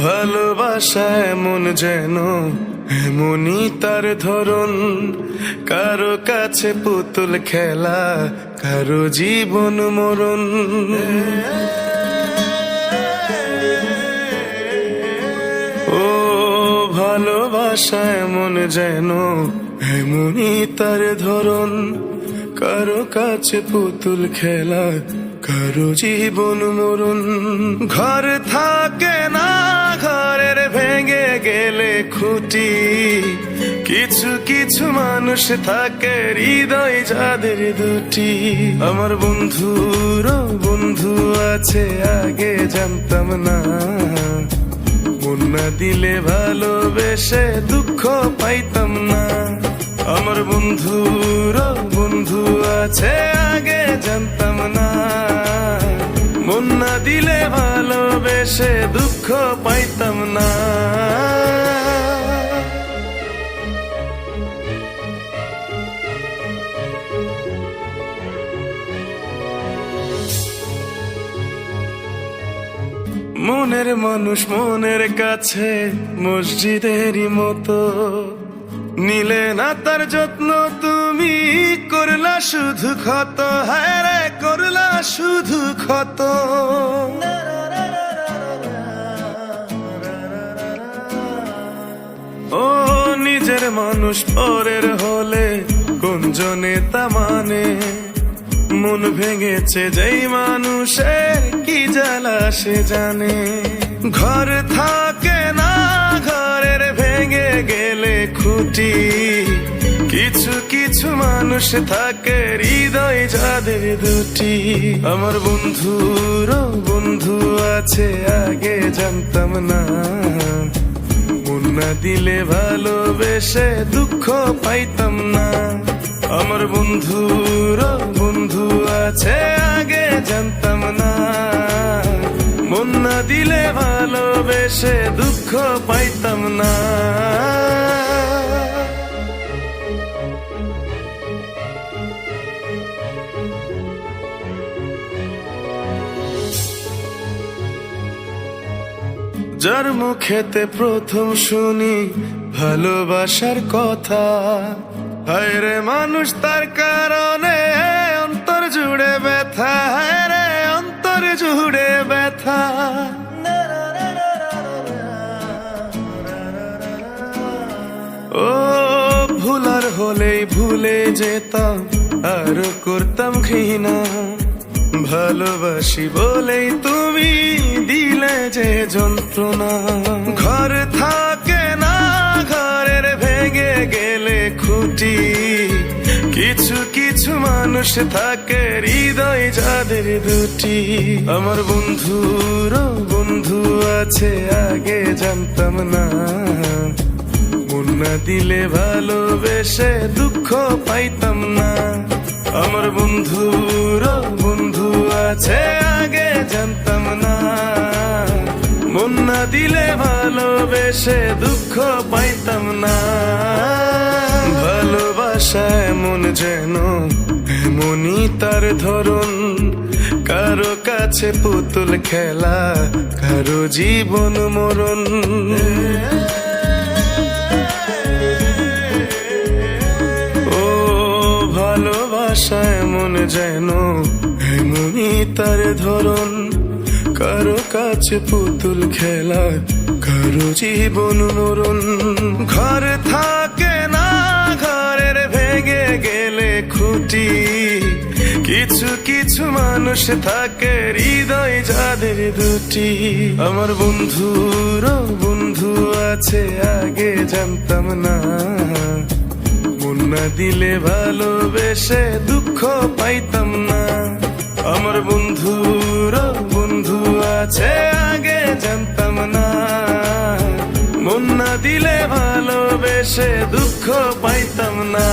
ভালোবাসা এমন যেন এমনই তার ধরন, কারো কাছে পুতুল খেলা, কারো জীবন মরণ। ও ভালোবাসা এমন যেন এমনই তার ধরন, কারো কাছে পুতুল খেলা, কারো জীবন মরণ। ঘর থাকে না, ঘরের ভেঙে গেলে খুঁটি, কিছু কিছু মানুষ থাকে হৃদয় যাদের দুটি। আমার বন্ধুর বন্ধু আছে আগে জানতাম না, মন না দিলে ভালোবেসে দুঃখ পাইতাম না। আমার বন্ধুর বন্ধু আছে আগে জানতাম না, মন না দিলে ভালোবেসে দুঃখ পাইতাম না। মনের মানুষ মনের কাছে মসজিদেরই মতো, নিলে না তার যত্ন তুমি, করলা শুধু ক্ষত, হায় রে করলা শুধু ক্ষত। ও নিজের মানুষ পরের হলে কোন জনে তা মানে, মন ভেঙেছে যেই মানুষের কি জ্বালা সে জানে। ঘর থাকে না, ঘরের ভেঙে গেলে খুঁটি, কিছু কিছু মানুষ থাকে হৃদয় যাদের দুটি। আমার বন্ধুর বন্ধু আছে আগে জানতাম না, মন না দিলে ভালোবেসে দুঃখ পাইতাম না। আমার বন্ধুর বন্ধু আছে আগে জানতাম না, মন না দিলে ভালোবেসে দুঃখ পাইতাম না। যার মুখেতে প্রথম শুনি ভালোবাসার কথা, হায় রে মানুষ তার কারণে অন্তর জুড়ে ব্যথা, হায় রে অন্তর জুড়ে ব্যথা। ও ভুলার হলেই ভুলে যেতাম, আর করতাম ঘৃণা, ভালোবাসি বলেই তুমি দিলে যে যন্ত্রণা। ঘর থাকে না, ঘরের ভেঙে গেলে খুঁটি, কিছু কিছু মানুষ থাকে হৃদয় যাদের দুটি। আমার বন্ধুর বন্ধু আছে আগে জানতাম না, মন না দিলে ভালোবেসে দুঃখ পাইতাম না। আমার বন্ধুর বন্ধু আছে আগে জানতাম না, মন না দিলে ভালোবেসে দুঃখ পাইতাম না। ভালোবাসা এমন যেন এমনই তার ধরন, কারো কাছে পুতুল খেলা, কারো জীবন মরণ। ভালোবাসা এমন যেন এমনই তার ধরন, কারো কাছে পুতুল খেলা, কারো জীবন মরণ। ঘর থাকে না, ঘরের ভেঙে গেলে খুঁটি, কিছু কিছু মানুষ থাকে হৃদয় যাদের দুটি। আমার বন্ধুর বন্ধু আছে আগে জানতাম না, মন না দিলে ভালোবেসে দুঃখ পাইতাম না। আমার বন্ধুর বন্ধু আছে আগে জানতাম না, মন না দিলে ভালোবেসে দুঃখ পাইতাম না।